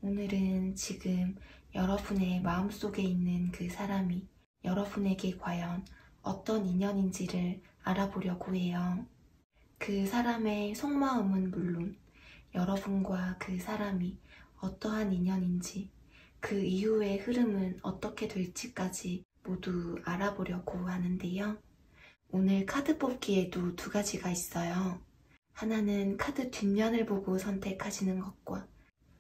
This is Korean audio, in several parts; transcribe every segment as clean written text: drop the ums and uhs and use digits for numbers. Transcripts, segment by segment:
오늘은 지금 여러분의 마음속에 있는 그 사람이 여러분에게 과연 어떤 인연인지를 알아보려고 해요. 그 사람의 속마음은 물론 여러분과 그 사람이 어떠한 인연인지 그 이후의 흐름은 어떻게 될지까지 모두 알아보려고 하는데요. 오늘 카드 뽑기에도 두 가지가 있어요. 하나는 카드 뒷면을 보고 선택하시는 것과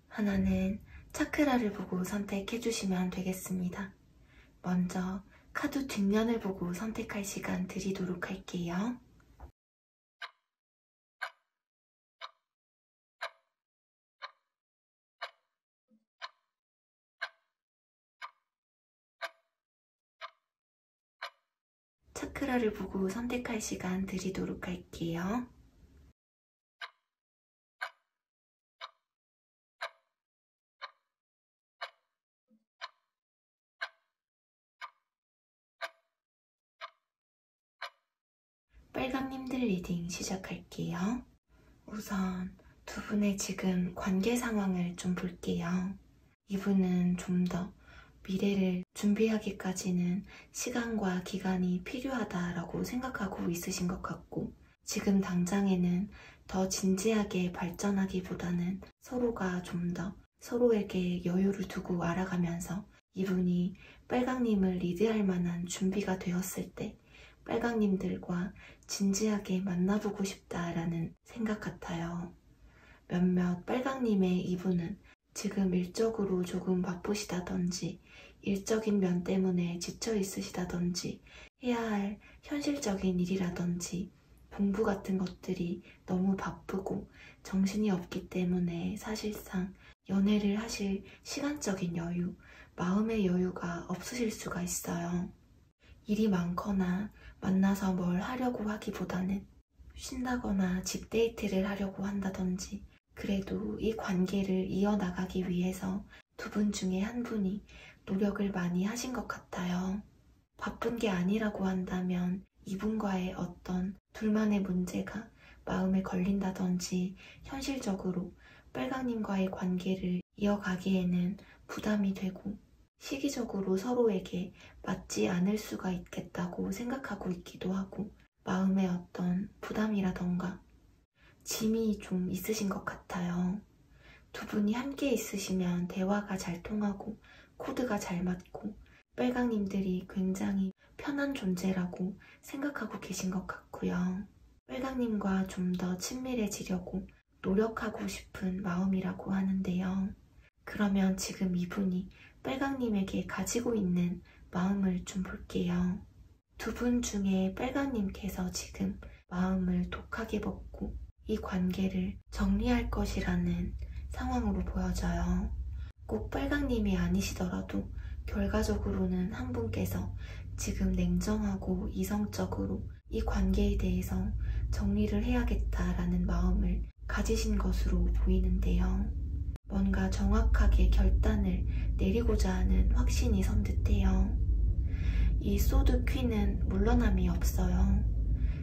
하나는 차크라를 보고 선택해 주시면 되겠습니다. 먼저 카드 뒷면을 보고 선택할 시간 드리도록 할게요. 차크라를 보고 선택할 시간 드리도록 할게요. 빨강님들 리딩 시작할게요. 우선 두 분의 지금 관계 상황을 좀 볼게요. 이분은 좀 더 미래를 준비하기까지는 시간과 기간이 필요하다라고 생각하고 있으신 것 같고, 지금 당장에는 더 진지하게 발전하기보다는 서로가 좀 더 서로에게 여유를 두고 알아가면서 이분이 빨강님을 리드할 만한 준비가 되었을 때 빨강님들과 진지하게 만나보고 싶다라는 생각 같아요. 몇몇 빨강님의 이분은 지금 일적으로 조금 바쁘시다든지 일적인 면 때문에 지쳐 있으시다든지 해야 할 현실적인 일이라든지 공부 같은 것들이 너무 바쁘고 정신이 없기 때문에 사실상 연애를 하실 시간적인 여유, 마음의 여유가 없으실 수가 있어요. 일이 많거나 만나서 뭘 하려고 하기보다는 쉰다거나 집 데이트를 하려고 한다든지, 그래도 이 관계를 이어나가기 위해서 두 분 중에 한 분이 노력을 많이 하신 것 같아요. 바쁜 게 아니라고 한다면 이분과의 어떤 둘만의 문제가 마음에 걸린다든지 현실적으로 빨강님과의 관계를 이어가기에는 부담이 되고 시기적으로 서로에게 맞지 않을 수가 있겠다고 생각하고 있기도 하고, 마음의 어떤 부담이라던가 짐이 좀 있으신 것 같아요. 두 분이 함께 있으시면 대화가 잘 통하고 코드가 잘 맞고 빨강님들이 굉장히 편한 존재라고 생각하고 계신 것 같고요. 빨강님과 좀 더 친밀해지려고 노력하고 싶은 마음이라고 하는데요. 그러면 지금 이분이 빨강님에게 가지고 있는 마음을 좀 볼게요. 두 분 중에 빨강님께서 지금 마음을 독하게 먹고 이 관계를 정리할 것이라는 상황으로 보여져요. 꼭 빨강님이 아니시더라도 결과적으로는 한 분께서 지금 냉정하고 이성적으로 이 관계에 대해서 정리를 해야겠다라는 마음을 가지신 것으로 보이는데요. 뭔가 정확하게 결단을 내리고자 하는 확신이 선듯해요. 이 소드 퀸은 물러남이 없어요.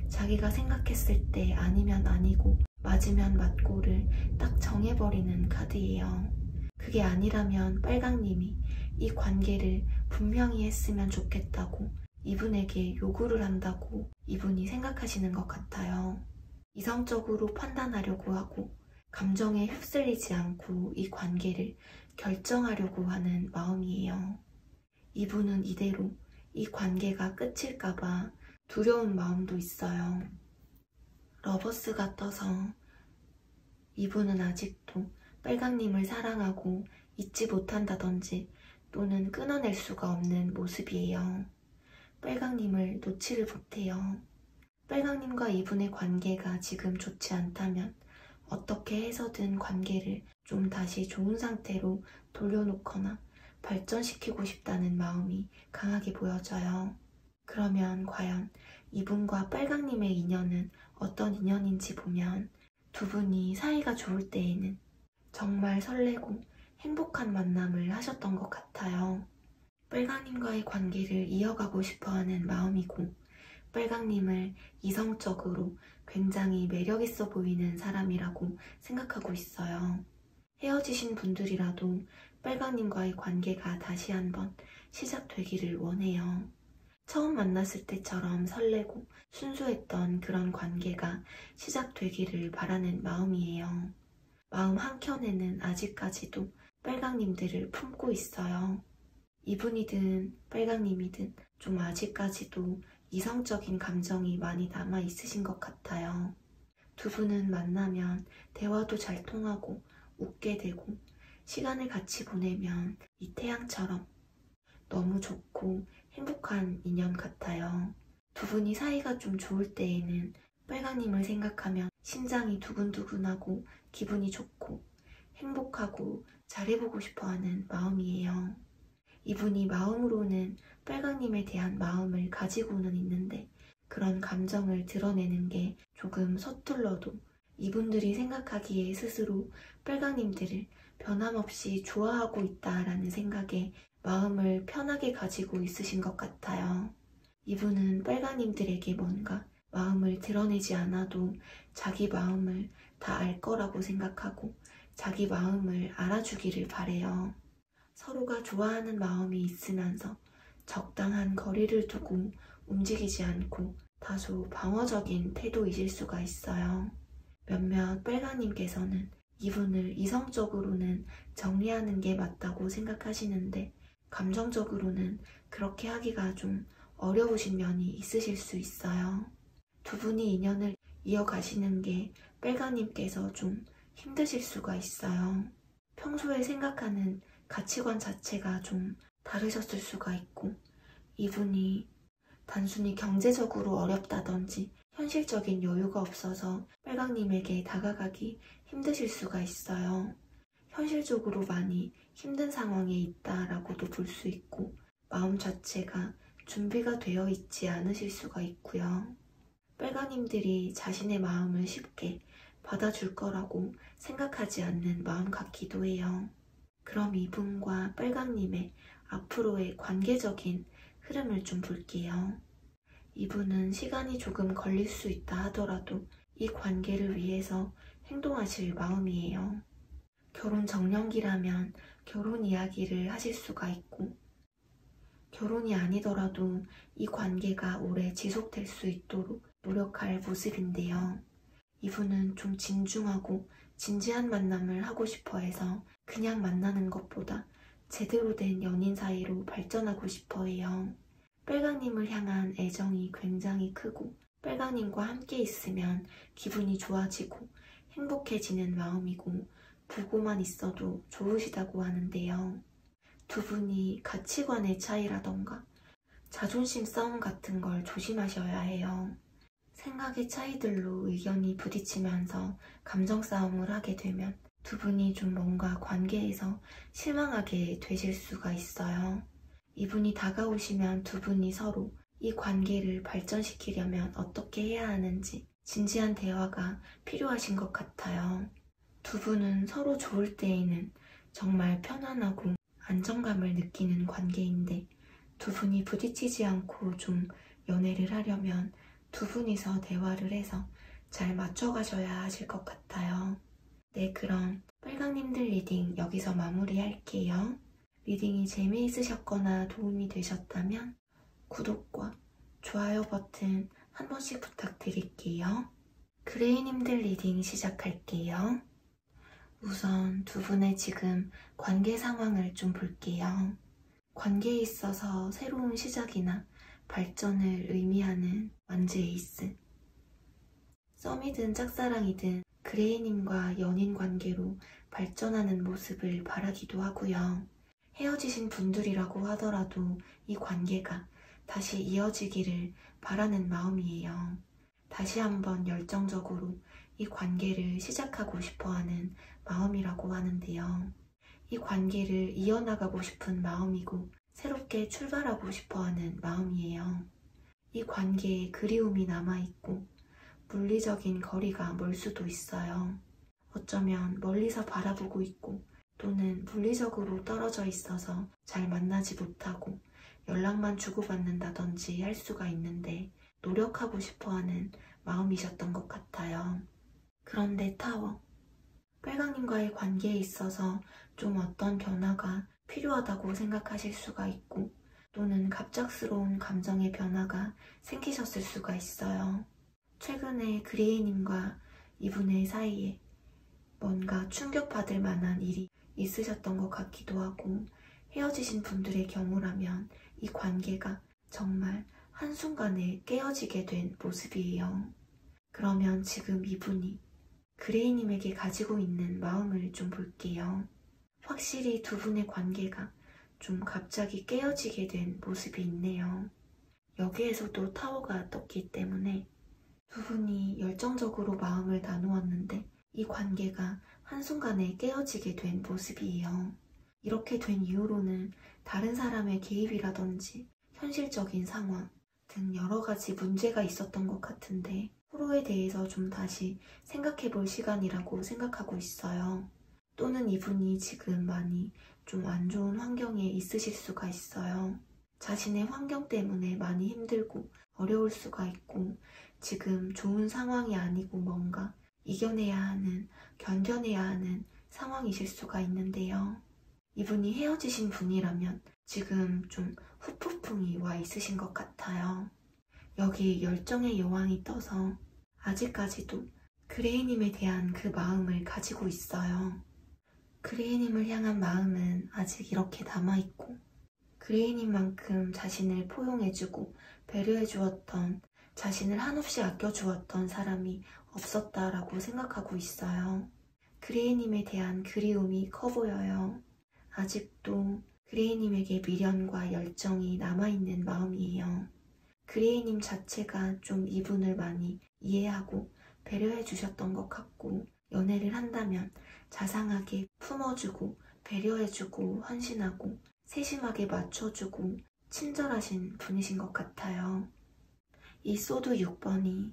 자기가 생각했을 때 아니면 아니고 맞으면 맞고를 딱 정해버리는 카드예요. 그게 아니라면 빨강님이 이 관계를 분명히 했으면 좋겠다고 이분에게 요구를 한다고 이분이 생각하시는 것 같아요. 이성적으로 판단하려고 하고 감정에 휩쓸리지 않고 이 관계를 결정하려고 하는 마음이에요. 이분은 이대로 이 관계가 끝일까봐 두려운 마음도 있어요. 러버스가 떠서 이분은 아직도 빨강님을 사랑하고 잊지 못한다든지 또는 끊어낼 수가 없는 모습이에요. 빨강님을 놓지를 못해요. 빨강님과 이분의 관계가 지금 좋지 않다면 어떻게 해서든 관계를 좀 다시 좋은 상태로 돌려놓거나 발전시키고 싶다는 마음이 강하게 보여져요. 그러면 과연 이분과 빨강님의 인연은 어떤 인연인지 보면 두 분이 사이가 좋을 때에는 정말 설레고 행복한 만남을 하셨던 것 같아요. 빨강님과의 관계를 이어가고 싶어하는 마음이고 빨강님을 이성적으로 굉장히 매력있어 보이는 사람이라고 생각하고 있어요. 헤어지신 분들이라도 빨강님과의 관계가 다시 한번 시작되기를 원해요. 처음 만났을 때처럼 설레고 순수했던 그런 관계가 시작되기를 바라는 마음이에요. 마음 한켠에는 아직까지도 빨강님들을 품고 있어요. 이분이든 빨강님이든 좀 아직까지도 이성적인 감정이 많이 남아 있으신 것 같아요. 두 분은 만나면 대화도 잘 통하고 웃게 되고 시간을 같이 보내면 이 태양처럼 너무 좋고 행복한 인연 같아요. 두 분이 사이가 좀 좋을 때에는 빨강님을 생각하면 심장이 두근두근하고 기분이 좋고 행복하고 잘해보고 싶어하는 마음이에요. 이분이 마음으로는 빨강님에 대한 마음을 가지고는 있는데 그런 감정을 드러내는 게 조금 서툴러도 이분들이 생각하기에 스스로 빨강님들을 변함없이 좋아하고 있다라는 생각에 마음을 편하게 가지고 있으신 것 같아요. 이분은 빨강님들에게 뭔가 마음을 드러내지 않아도 자기 마음을 다 알 거라고 생각하고 자기 마음을 알아주기를 바래요. 서로가 좋아하는 마음이 있으면서 적당한 거리를 두고 움직이지 않고 다소 방어적인 태도이실 수가 있어요. 몇몇 빨강님께서는 이분을 이성적으로는 정리하는 게 맞다고 생각하시는데 감정적으로는 그렇게 하기가 좀 어려우신 면이 있으실 수 있어요. 두 분이 인연을 이어가시는 게 빨강님께서 좀 힘드실 수가 있어요. 평소에 생각하는 가치관 자체가 좀 다르셨을 수가 있고 이분이 단순히 경제적으로 어렵다든지 현실적인 여유가 없어서 빨강님에게 다가가기 힘드실 수가 있어요. 현실적으로 많이 힘든 상황에 있다라고도 볼 수 있고 마음 자체가 준비가 되어 있지 않으실 수가 있고요. 빨강님들이 자신의 마음을 쉽게 받아줄 거라고 생각하지 않는 마음 같기도 해요. 그럼 이분과 빨강님의 앞으로의 관계적인 흐름을 좀 볼게요. 이분은 시간이 조금 걸릴 수 있다 하더라도 이 관계를 위해서 행동하실 마음이에요. 결혼 정년기라면 결혼 이야기를 하실 수가 있고 결혼이 아니더라도 이 관계가 오래 지속될 수 있도록 노력할 모습인데요. 이분은 좀 진중하고 진지한 만남을 하고 싶어 해서 그냥 만나는 것보다 제대로 된 연인 사이로 발전하고 싶어 해요. 빨강님을 향한 애정이 굉장히 크고 빨강님과 함께 있으면 기분이 좋아지고 행복해지는 마음이고 보고만 있어도 좋으시다고 하는데요. 두 분이 가치관의 차이라던가 자존심 싸움 같은 걸 조심하셔야 해요. 생각의 차이들로 의견이 부딪히면서 감정 싸움을 하게 되면 두 분이 좀 뭔가 관계에서 실망하게 되실 수가 있어요. 이분이 다가오시면 두 분이 서로 이 관계를 발전시키려면 어떻게 해야 하는지 진지한 대화가 필요하신 것 같아요. 두 분은 서로 좋을 때에는 정말 편안하고 안정감을 느끼는 관계인데 두 분이 부딪히지 않고 좀 연애를 하려면 두 분이서 대화를 해서 잘 맞춰가셔야 하실 것 같아요. 네, 그럼 빨강님들 리딩 여기서 마무리할게요. 리딩이 재미있으셨거나 도움이 되셨다면 구독과 좋아요 버튼 한 번씩 부탁드릴게요. 그레이님들 리딩 시작할게요. 우선 두 분의 지금 관계 상황을 좀 볼게요. 관계에 있어서 새로운 시작이나 발전을 의미하는 완즈 에이스. 썸이든 짝사랑이든 그레이님과 연인 관계로 발전하는 모습을 바라기도 하고요. 헤어지신 분들이라고 하더라도 이 관계가 다시 이어지기를 바라는 마음이에요. 다시 한번 열정적으로 이 관계를 시작하고 싶어하는 마음이라고 하는데요. 이 관계를 이어나가고 싶은 마음이고 새롭게 출발하고 싶어하는 마음이에요. 이 관계에 그리움이 남아있고 물리적인 거리가 멀 수도 있어요. 어쩌면 멀리서 바라보고 있고 또는 물리적으로 떨어져 있어서 잘 만나지 못하고 연락만 주고받는다든지 할 수가 있는데 노력하고 싶어하는 마음이셨던 것 같아요. 그런데 타워, 빨강님과의 관계에 있어서 좀 어떤 변화가 필요하다고 생각하실 수가 있고, 또는 갑작스러운 감정의 변화가 생기셨을 수가 있어요. 최근에 그레이님과 이분의 사이에 뭔가 충격받을 만한 일이 있으셨던 것 같기도 하고, 헤어지신 분들의 경우라면 이 관계가 정말 한순간에 깨어지게 된 모습이에요. 그러면 지금 이분이 그레이님에게 가지고 있는 마음을 좀 볼게요. 확실히 두 분의 관계가 좀 갑자기 깨어지게 된 모습이 있네요. 여기에서도 타워가 떴기 때문에 두 분이 열정적으로 마음을 나누었는데 이 관계가 한순간에 깨어지게 된 모습이에요. 이렇게 된 이후로는 다른 사람의 개입이라든지 현실적인 상황 등 여러 가지 문제가 있었던 것 같은데 서로에 대해서 좀 다시 생각해 볼 시간이라고 생각하고 있어요. 또는 이분이 지금 많이 좀 안 좋은 환경에 있으실 수가 있어요. 자신의 환경 때문에 많이 힘들고 어려울 수가 있고 지금 좋은 상황이 아니고 뭔가 이겨내야 하는, 견뎌내야 하는 상황이실 수가 있는데요. 이분이 헤어지신 분이라면 지금 좀 후폭풍이 와 있으신 것 같아요. 여기 열정의 여왕이 떠서 아직까지도 그레이님에 대한 그 마음을 가지고 있어요. 그레이님을 향한 마음은 아직 이렇게 남아있고 그레이님만큼 자신을 포용해주고 배려해주었던, 자신을 한없이 아껴주었던 사람이 없었다라고 생각하고 있어요. 그레이님에 대한 그리움이 커 보여요. 아직도 그레이님에게 미련과 열정이 남아있는 마음이에요. 그레이님 자체가 좀 이분을 많이 이해하고 배려해 주셨던 것 같고, 연애를 한다면 자상하게 품어주고 배려해주고 헌신하고 세심하게 맞춰주고 친절하신 분이신 것 같아요. 이 소드 6번이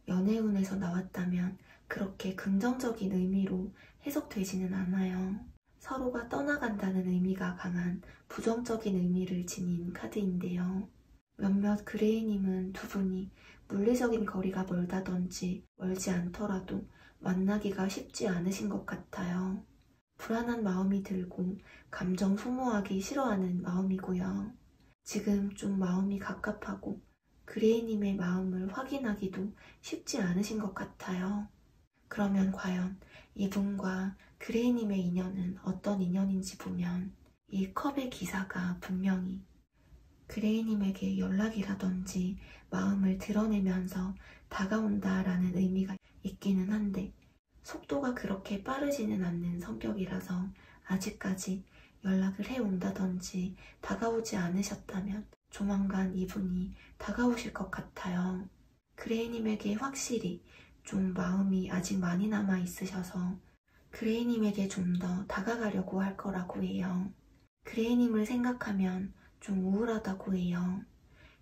연애운에서 나왔다면 그렇게 긍정적인 의미로 해석되지는 않아요. 서로가 떠나간다는 의미가 강한 부정적인 의미를 지닌 카드인데요. 몇몇 그레이님은 두 분이 물리적인 거리가 멀다든지 멀지 않더라도 만나기가 쉽지 않으신 것 같아요. 불안한 마음이 들고 감정 소모하기 싫어하는 마음이고요. 지금 좀 마음이 갑갑하고 그레이님의 마음을 확인하기도 쉽지 않으신 것 같아요. 그러면 과연 이분과 그레이님의 인연은 어떤 인연인지 보면 이 컵의 기사가 분명히 그레이님에게 연락이라든지 마음을 드러내면서 다가온다라는 의미가 있기는 한데 속도가 그렇게 빠르지는 않는 성격이라서 아직까지 연락을 해온다든지 다가오지 않으셨다면 조만간 이분이 다가오실 것 같아요. 그레이님에게 확실히 좀 마음이 아직 많이 남아 있으셔서 그레이님에게 좀 더 다가가려고 할 거라고 해요. 그레이님을 생각하면 좀 우울하다고 해요.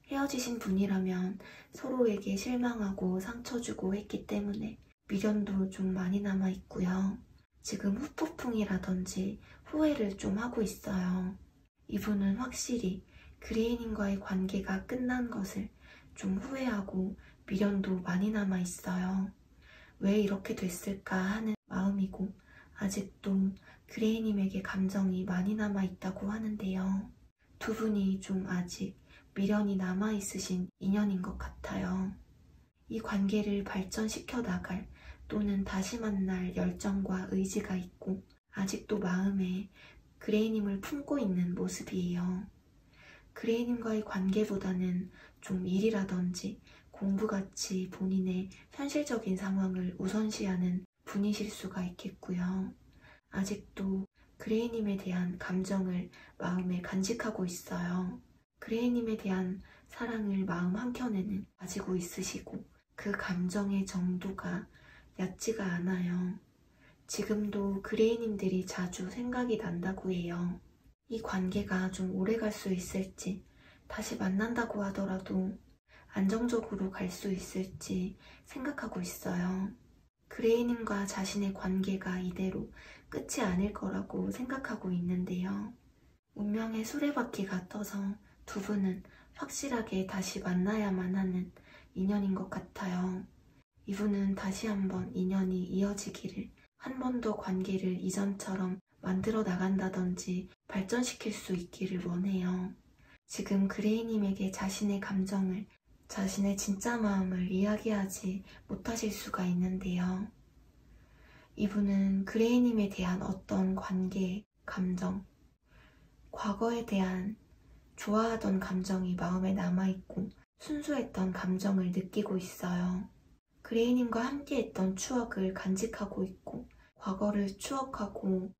헤어지신 분이라면 서로에게 실망하고 상처 주고 했기 때문에 미련도 좀 많이 남아 있고요. 지금 후폭풍이라든지 후회를 좀 하고 있어요. 이분은 확실히 그레이님과의 관계가 끝난 것을 좀 후회하고 미련도 많이 남아 있어요. 왜 이렇게 됐을까 하는 마음이고 아직도 그레이님에게 감정이 많이 남아 있다고 하는데요. 두 분이 좀 아직 미련이 남아 있으신 인연인 것 같아요. 이 관계를 발전시켜 나갈 또는 다시 만날 열정과 의지가 있고 아직도 마음에 그레이님을 품고 있는 모습이에요. 그레이님과의 관계보다는 좀 일이라든지 공부같이 본인의 현실적인 상황을 우선시하는 분이실 수가 있겠고요. 아직도 그레이님에 대한 감정을 마음에 간직하고 있어요. 그레이님에 대한 사랑을 마음 한켠에는 가지고 있으시고 그 감정의 정도가 얕지가 않아요. 지금도 그레이님들이 자주 생각이 난다고 해요. 이 관계가 좀 오래 갈 수 있을지, 다시 만난다고 하더라도 안정적으로 갈 수 있을지 생각하고 있어요. 그레이님과 자신의 관계가 이대로 끝이 아닐 거라고 생각하고 있는데요. 운명의 수레바퀴가 떠서 두 분은 확실하게 다시 만나야만 하는 인연인 것 같아요. 이분은 다시 한번 인연이 이어지기를 한 번 더 관계를 이전처럼 만들어 나간다든지 발전시킬 수 있기를 원해요. 지금 그레이님에게 자신의 감정을, 자신의 진짜 마음을 이야기하지 못하실 수가 있는데요. 이분은 그레이님에 대한 어떤 관계, 감정, 과거에 대한 좋아하던 감정이 마음에 남아있고 순수했던 감정을 느끼고 있어요. 그레이님과 함께했던 추억을 간직하고 있고 과거를 추억하고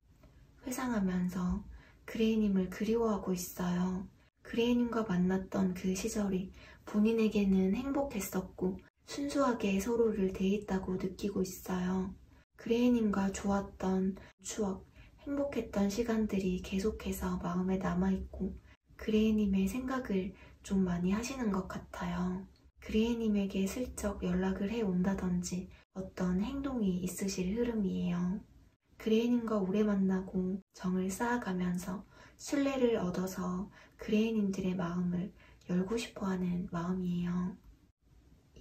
회상하면서 그레이님을 그리워하고 있어요. 그레이님과 만났던 그 시절이 본인에게는 행복했었고 순수하게 서로를 대했다고 느끼고 있어요. 그레이님과 좋았던 추억, 행복했던 시간들이 계속해서 마음에 남아있고 그레이님의 생각을 좀 많이 하시는 것 같아요. 그레이님에게 슬쩍 연락을 해온다든지 어떤 행동이 있으실 흐름이에요. 그레이님과 오래 만나고 정을 쌓아가면서 신뢰를 얻어서 그레이님들의 마음을 열고 싶어하는 마음이에요.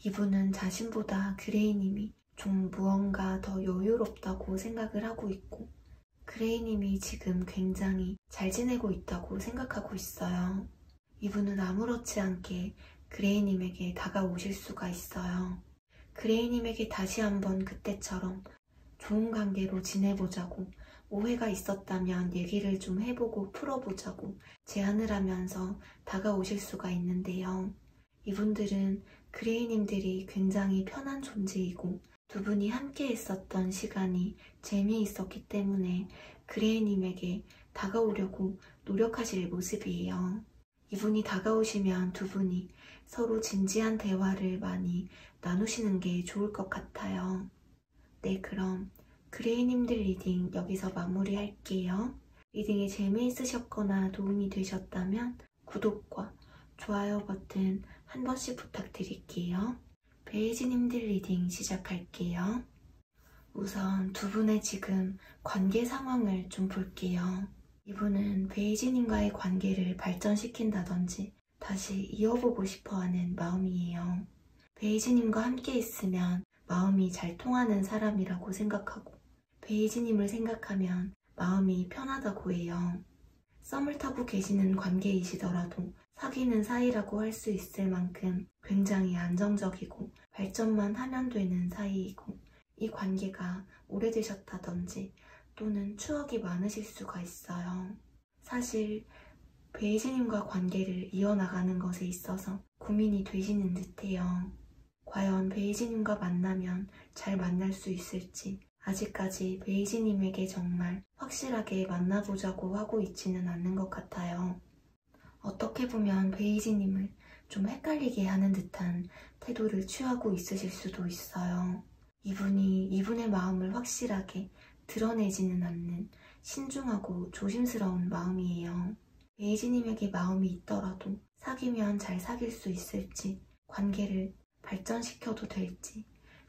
이분은 자신보다 그레이님이 좀 무언가 더 여유롭다고 생각을 하고 있고 그레이님이 지금 굉장히 잘 지내고 있다고 생각하고 있어요. 이분은 아무렇지 않게 그레이님에게 다가오실 수가 있어요. 그레이님에게 다시 한번 그때처럼 좋은 관계로 지내보자고, 오해가 있었다면 얘기를 좀 해보고 풀어보자고 제안을 하면서 다가오실 수가 있는데요. 이분들은 그레이님들이 굉장히 편한 존재이고 두 분이 함께 했었던 시간이 재미있었기 때문에 그레이님에게 다가오려고 노력하실 모습이에요. 이분이 다가오시면 두 분이 서로 진지한 대화를 많이 나누시는 게 좋을 것 같아요. 네, 그럼 그레이님들 리딩 여기서 마무리할게요. 리딩이 재미있으셨거나 도움이 되셨다면 구독과 좋아요 버튼 한 번씩 부탁드릴게요. 베이지님들 리딩 시작할게요. 우선 두 분의 지금 관계 상황을 좀 볼게요. 이분은 베이지님과의 관계를 발전시킨다든지 다시 이어보고 싶어하는 마음이에요. 베이지님과 함께 있으면 마음이 잘 통하는 사람이라고 생각하고 베이지님을 생각하면 마음이 편하다고 해요. 썸을 타고 계시는 관계이시더라도 사귀는 사이라고 할 수 있을 만큼 굉장히 안정적이고 발전만 하면 되는 사이이고 이 관계가 오래되셨다든지 또는 추억이 많으실 수가 있어요. 사실 베이지님과 관계를 이어나가는 것에 있어서 고민이 되시는 듯해요. 과연 베이지님과 만나면 잘 만날 수 있을지 아직까지 베이지님에게 정말 확실하게 만나보자고 하고 있지는 않는 것 같아요. 어떻게 보면 베이지님을 좀 헷갈리게 하는 듯한 태도를 취하고 있으실 수도 있어요. 이분이 이분의 마음을 확실하게 드러내지는 않는 신중하고 조심스러운 마음이에요. 베이지님에게 마음이 있더라도 사귀면 잘 사귈 수 있을지, 관계를 발전시켜도 될지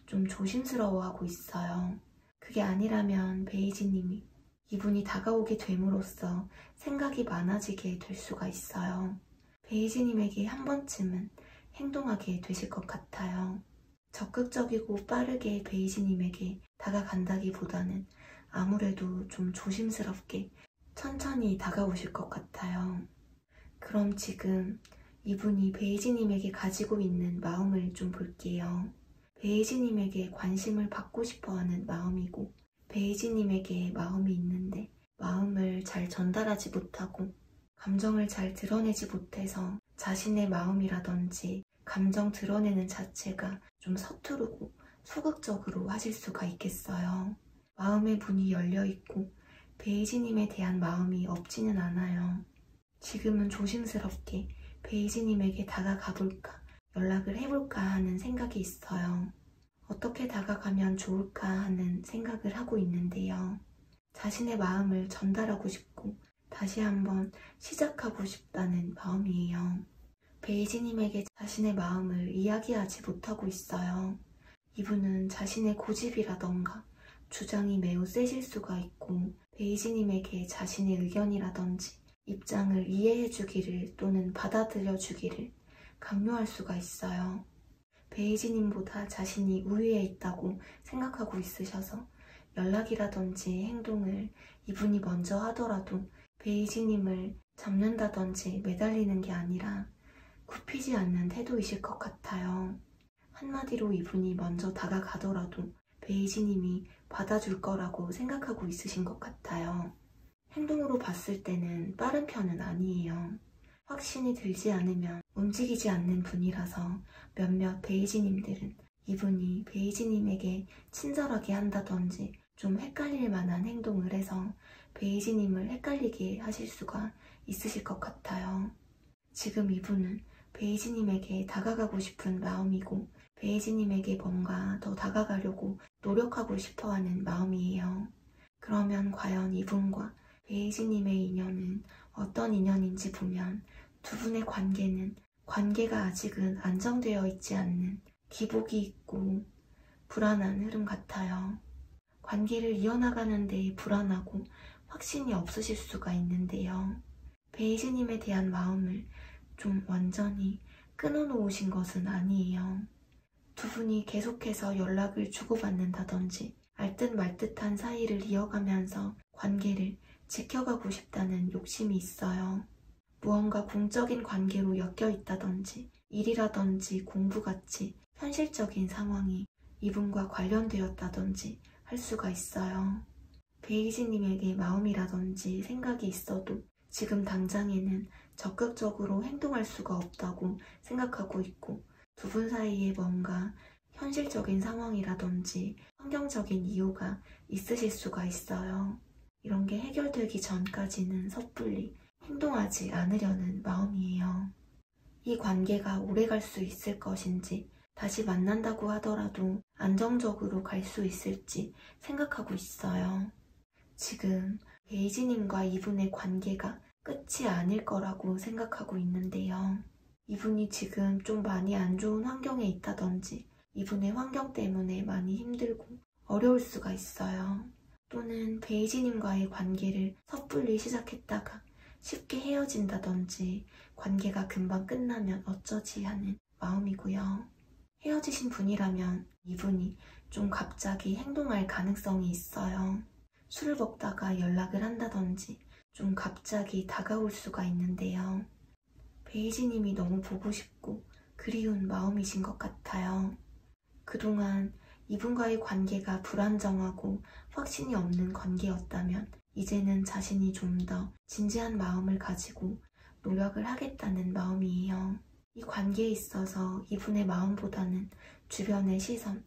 좀 조심스러워하고 있어요. 그게 아니라면 베이지님이 이분이 다가오게 됨으로써 생각이 많아지게 될 수가 있어요. 베이지님에게 한 번쯤은 행동하게 되실 것 같아요. 적극적이고 빠르게 베이지님에게 다가간다기보다는 아무래도 좀 조심스럽게 천천히 다가오실 것 같아요. 그럼 지금 이분이 베이지님에게 가지고 있는 마음을 좀 볼게요. 베이지님에게 관심을 받고 싶어하는 마음이고 베이지님에게 마음이 있는데 마음을 잘 전달하지 못하고 감정을 잘 드러내지 못해서 자신의 마음이라든지 감정 드러내는 자체가 좀 서투르고 소극적으로 하실 수가 있겠어요. 마음의 문이 열려있고 베이지님에 대한 마음이 없지는 않아요. 지금은 조심스럽게 베이지님에게 다가가볼까, 연락을 해볼까 하는 생각이 있어요. 어떻게 다가가면 좋을까 하는 생각을 하고 있는데요. 자신의 마음을 전달하고 싶고 다시 한번 시작하고 싶다는 마음이에요. 베이지님에게 자신의 마음을 이야기하지 못하고 있어요. 이분은 자신의 고집이라던가 주장이 매우 세실 수가 있고 베이지님에게 자신의 의견이라든지 입장을 이해해주기를 또는 받아들여주기를 강요할 수가 있어요. 베이지님보다 자신이 우위에 있다고 생각하고 있으셔서 연락이라든지 행동을 이분이 먼저 하더라도 베이지님을 잡는다든지 매달리는 게 아니라 굽히지 않는 태도이실 것 같아요. 한마디로 이분이 먼저 다가가더라도 베이지님이 받아줄 거라고 생각하고 있으신 것 같아요. 행동으로 봤을 때는 빠른 편은 아니에요. 확신이 들지 않으면 움직이지 않는 분이라서 몇몇 베이지님들은 이분이 베이지님에게 친절하게 한다든지 좀 헷갈릴 만한 행동을 해서 베이지님을 헷갈리게 하실 수가 있으실 것 같아요. 지금 이분은 베이지님에게 다가가고 싶은 마음이고 베이지님에게 뭔가 더 다가가려고 노력하고 싶어하는 마음이에요. 그러면 과연 이분과 베이지님의 인연은 어떤 인연인지 보면 두 분의 관계가 아직은 안정되어 있지 않는 기복이 있고 불안한 흐름 같아요. 관계를 이어나가는 데 불안하고 확신이 없으실 수가 있는데요. 베이지님에 대한 마음을 좀 완전히 끊어놓으신 것은 아니에요. 두 분이 계속해서 연락을 주고받는다든지 알듯 말듯한 사이를 이어가면서 관계를 지켜가고 싶다는 욕심이 있어요. 무언가 공적인 관계로 엮여 있다든지 일이라든지 공부같이 현실적인 상황이 이분과 관련되었다든지 할 수가 있어요. 베이지님에게 마음이라든지 생각이 있어도 지금 당장에는 적극적으로 행동할 수가 없다고 생각하고 있고 두 분 사이에 뭔가 현실적인 상황이라든지 환경적인 이유가 있으실 수가 있어요. 이런 게 해결되기 전까지는 섣불리 행동하지 않으려는 마음이에요. 이 관계가 오래 갈 수 있을 것인지 다시 만난다고 하더라도 안정적으로 갈 수 있을지 생각하고 있어요. 지금 베이지님과 이분의 관계가 끝이 아닐 거라고 생각하고 있는데요. 이분이 지금 좀 많이 안 좋은 환경에 있다든지 이분의 환경 때문에 많이 힘들고 어려울 수가 있어요. 또는 베이지님과의 관계를 섣불리 시작했다가 쉽게 헤어진다든지 관계가 금방 끝나면 어쩌지 하는 마음이고요. 헤어지신 분이라면 이분이 좀 갑자기 행동할 가능성이 있어요. 술을 먹다가 연락을 한다든지 좀 갑자기 다가올 수가 있는데요. 베이지님이 너무 보고 싶고 그리운 마음이신 것 같아요. 그동안 이분과의 관계가 불안정하고 확신이 없는 관계였다면 이제는 자신이 좀 더 진지한 마음을 가지고 노력을 하겠다는 마음이에요. 이 관계에 있어서 이분의 마음보다는 주변의 시선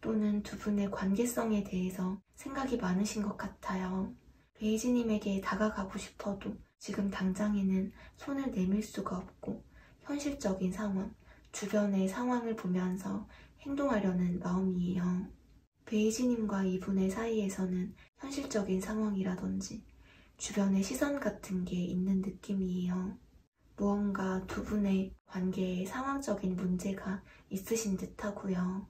또는 두 분의 관계성에 대해서 생각이 많으신 것 같아요. 베이지님에게 다가가고 싶어도 지금 당장에는 손을 내밀 수가 없고 현실적인 상황, 주변의 상황을 보면서 행동하려는 마음이에요. 베이지님과 이분의 사이에서는 현실적인 상황이라든지 주변의 시선 같은 게 있는 느낌이에요. 무언가 두 분의 관계에 상황적인 문제가 있으신 듯하고요.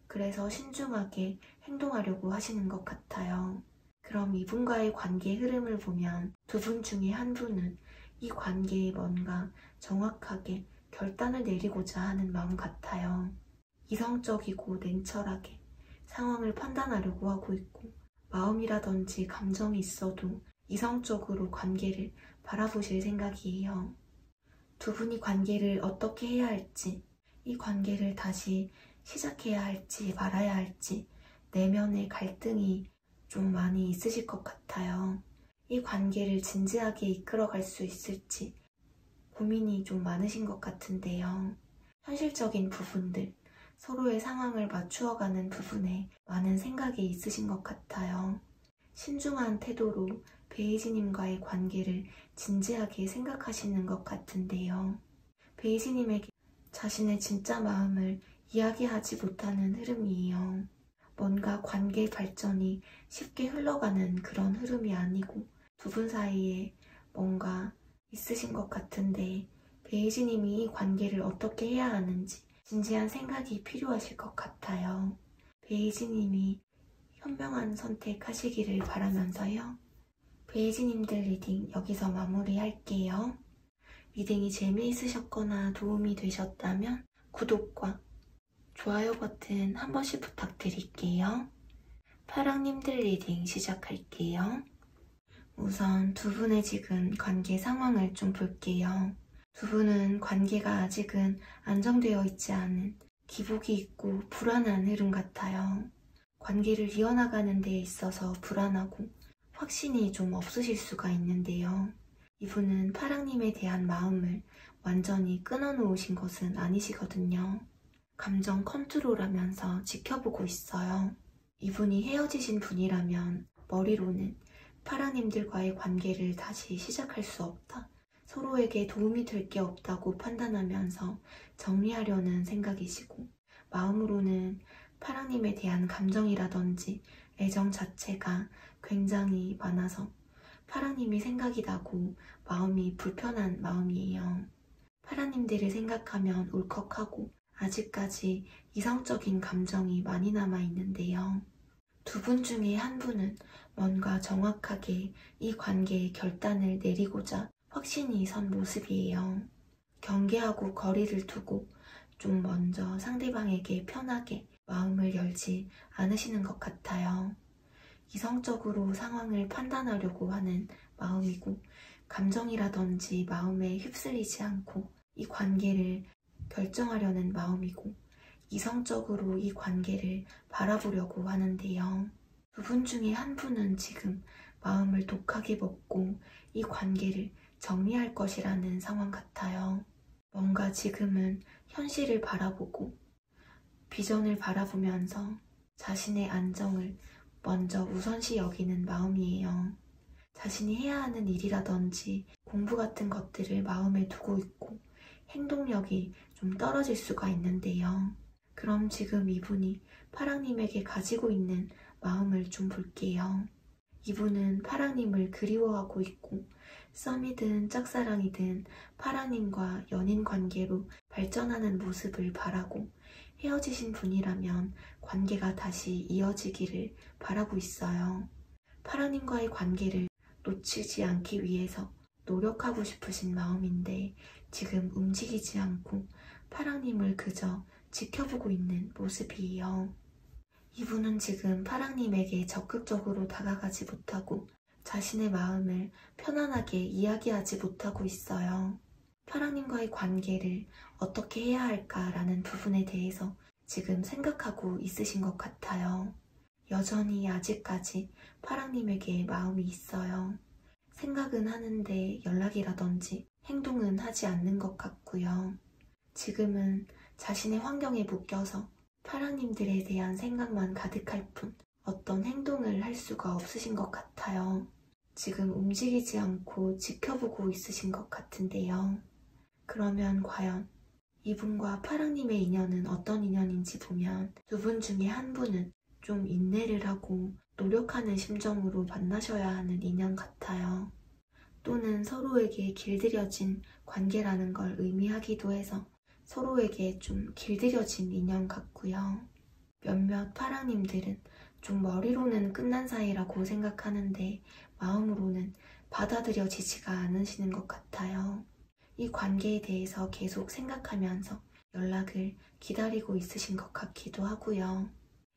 그래서 신중하게 행동하려고 하시는 것 같아요. 그럼 이분과의 관계 흐름을 보면 두 분 중에 한 분은 이 관계에 뭔가 정확하게 결단을 내리고자 하는 마음 같아요. 이성적이고 냉철하게 상황을 판단하려고 하고 있고 마음이라든지 감정이 있어도 이성적으로 관계를 바라보실 생각이에요. 두 분이 관계를 어떻게 해야 할지, 이 관계를 다시 시작해야 할지 말아야 할지 내면의 갈등이 좀 많이 있으실 것 같아요. 이 관계를 진지하게 이끌어갈 수 있을지 고민이 좀 많으신 것 같은데요. 현실적인 부분들, 서로의 상황을 맞추어가는 부분에 많은 생각이 있으신 것 같아요. 신중한 태도로 베이지님과의 관계를 진지하게 생각하시는 것 같은데요. 베이지님에게 자신의 진짜 마음을 이야기하지 못하는 흐름이에요. 뭔가 관계 발전이 쉽게 흘러가는 그런 흐름이 아니고 두 분 사이에 뭔가 있으신 것 같은데 베이지님이 이 관계를 어떻게 해야 하는지 진지한 생각이 필요하실 것 같아요. 베이지님이 현명한 선택하시기를 바라면서요. 베이지님들 리딩 여기서 마무리할게요. 리딩이 재미있으셨거나 도움이 되셨다면 구독과 좋아요 버튼 한 번씩 부탁드릴게요. 파랑님들 리딩 시작할게요. 우선 두 분의 지금 관계 상황을 좀 볼게요. 두 분은 관계가 아직은 안정되어 있지 않은 기복이 있고 불안한 흐름 같아요. 관계를 이어나가는 데 있어서 불안하고 확신이 좀 없으실 수가 있는데요. 이분은 파랑님에 대한 마음을 완전히 끊어놓으신 것은 아니시거든요. 감정 컨트롤하면서 지켜보고 있어요. 이분이 헤어지신 분이라면 머리로는 파랑님들과의 관계를 다시 시작할 수 없다, 서로에게 도움이 될 게 없다고 판단하면서 정리하려는 생각이시고, 마음으로는 파랑님에 대한 감정이라든지 애정 자체가 굉장히 많아서 파랑님이 생각이 나고 마음이 불편한 마음이에요. 파랑님들을 생각하면 울컥하고 아직까지 이성적인 감정이 많이 남아있는데요. 두 분 중에 한 분은 뭔가 정확하게 이 관계의 결단을 내리고자 확신이 선 모습이에요. 경계하고 거리를 두고 좀 먼저 상대방에게 편하게 마음을 열지 않으시는 것 같아요. 이성적으로 상황을 판단하려고 하는 마음이고, 감정이라든지 마음에 휩쓸리지 않고 이 관계를 결정하려는 마음이고, 이성적으로 이 관계를 바라보려고 하는데요. 두 분 중에 한 분은 지금 마음을 독하게 먹고 이 관계를 정리할 것이라는 상황 같아요. 뭔가 지금은 현실을 바라보고 비전을 바라보면서 자신의 안정을 먼저 우선시 여기는 마음이에요. 자신이 해야 하는 일이라든지 공부 같은 것들을 마음에 두고 있고 행동력이 좀 떨어질 수가 있는데요. 그럼 지금 이분이 파랑님에게 가지고 있는 마음을 좀 볼게요. 이분은 파랑님을 그리워하고 있고, 썸이든 짝사랑이든 파랑님과 연인 관계로 발전하는 모습을 바라고, 헤어지신 분이라면 관계가 다시 이어지기를 바라고 있어요. 파랑님과의 관계를 놓치지 않기 위해서 노력하고 싶으신 마음인데 지금 움직이지 않고 파랑님을 그저 지켜보고 있는 모습이에요. 이분은 지금 파랑님에게 적극적으로 다가가지 못하고 자신의 마음을 편안하게 이야기하지 못하고 있어요. 파랑님과의 관계를 어떻게 해야 할까라는 부분에 대해서 지금 생각하고 있으신 것 같아요. 여전히 아직까지 파랑님에게 마음이 있어요. 생각은 하는데 연락이라든지 행동은 하지 않는 것 같고요. 지금은 자신의 환경에 묶여서 파랑님들에 대한 생각만 가득할 뿐 어떤 행동을 할 수가 없으신 것 같아요. 지금 움직이지 않고 지켜보고 있으신 것 같은데요. 그러면 과연 이분과 파랑님의 인연은 어떤 인연인지 보면 두 분 중에 한 분은 좀 인내를 하고 노력하는 심정으로 만나셔야 하는 인연 같아요. 또는 서로에게 길들여진 관계라는 걸 의미하기도 해서 서로에게 좀 길들여진 인연 같고요. 몇몇 파랑님들은 좀 머리로는 끝난 사이라고 생각하는데 마음으로는 받아들여지지가 않으시는 것 같아요. 이 관계에 대해서 계속 생각하면서 연락을 기다리고 있으신 것 같기도 하고요.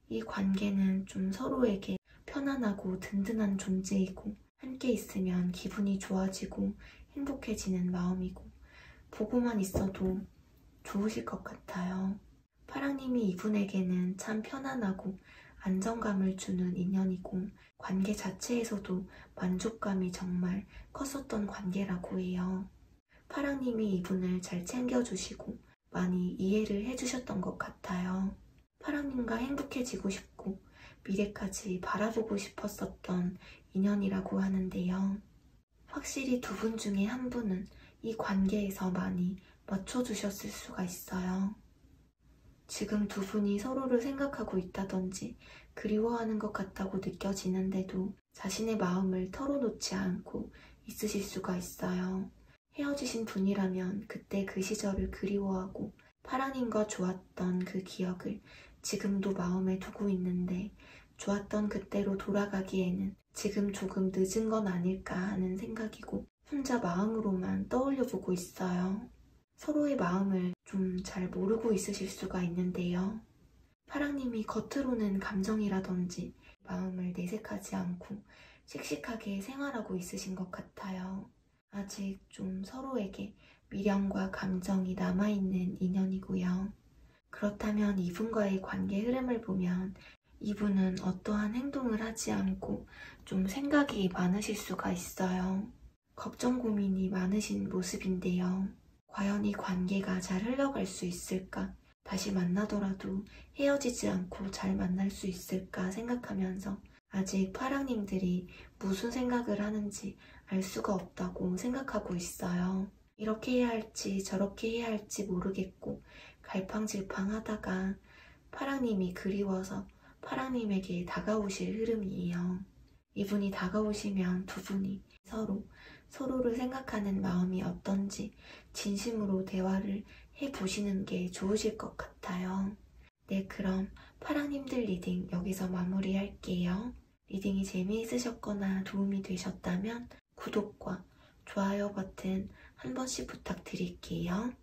이 관계는 좀 서로에게 편안하고 든든한 존재이고 함께 있으면 기분이 좋아지고 행복해지는 마음이고 보고만 있어도 좋으실 것 같아요. 파랑님이 이분에게는 참 편안하고 안정감을 주는 인연이고 관계 자체에서도 만족감이 정말 컸었던 관계라고 해요. 파랑님이 이분을 잘 챙겨주시고 많이 이해를 해주셨던 것 같아요. 파랑님과 행복해지고 싶고 미래까지 바라보고 싶었었던 인연이라고 하는데요. 확실히 두 분 중에 한 분은 이 관계에서 많이 맞춰주셨을 수가 있어요. 지금 두 분이 서로를 생각하고 있다든지 그리워하는 것 같다고 느껴지는데도 자신의 마음을 털어놓지 않고 있으실 수가 있어요. 헤어지신 분이라면 그때 그 시절을 그리워하고 파랑님과 좋았던 그 기억을 지금도 마음에 두고 있는데 좋았던 그때로 돌아가기에는 지금 조금 늦은 건 아닐까 하는 생각이고 혼자 마음으로만 떠올려 보고 있어요. 서로의 마음을 좀 잘 모르고 있으실 수가 있는데요. 파랑님이 겉으로는 감정이라든지 마음을 내색하지 않고 씩씩하게 생활하고 있으신 것 같아요. 아직 좀 서로에게 미련과 감정이 남아있는 인연이고요. 그렇다면 이분과의 관계 흐름을 보면 이분은 어떠한 행동을 하지 않고 좀 생각이 많으실 수가 있어요. 걱정 고민이 많으신 모습인데요. 과연 이 관계가 잘 흘러갈 수 있을까? 다시 만나더라도 헤어지지 않고 잘 만날 수 있을까 생각하면서 아직 파랑님들이 무슨 생각을 하는지 알 수가 없다고 생각하고 있어요. 이렇게 해야 할지 저렇게 해야 할지 모르겠고 갈팡질팡하다가 파랑님이 그리워서 파랑님에게 다가오실 흐름이에요. 이분이 다가오시면 두 분이 서로를 생각하는 마음이 어떤지 진심으로 대화를 해보시는 게 좋으실 것 같아요. 네, 그럼 파랑님들 리딩 여기서 마무리할게요. 리딩이 재미있으셨거나 도움이 되셨다면 구독과 좋아요 버튼 한 번씩 부탁드릴게요.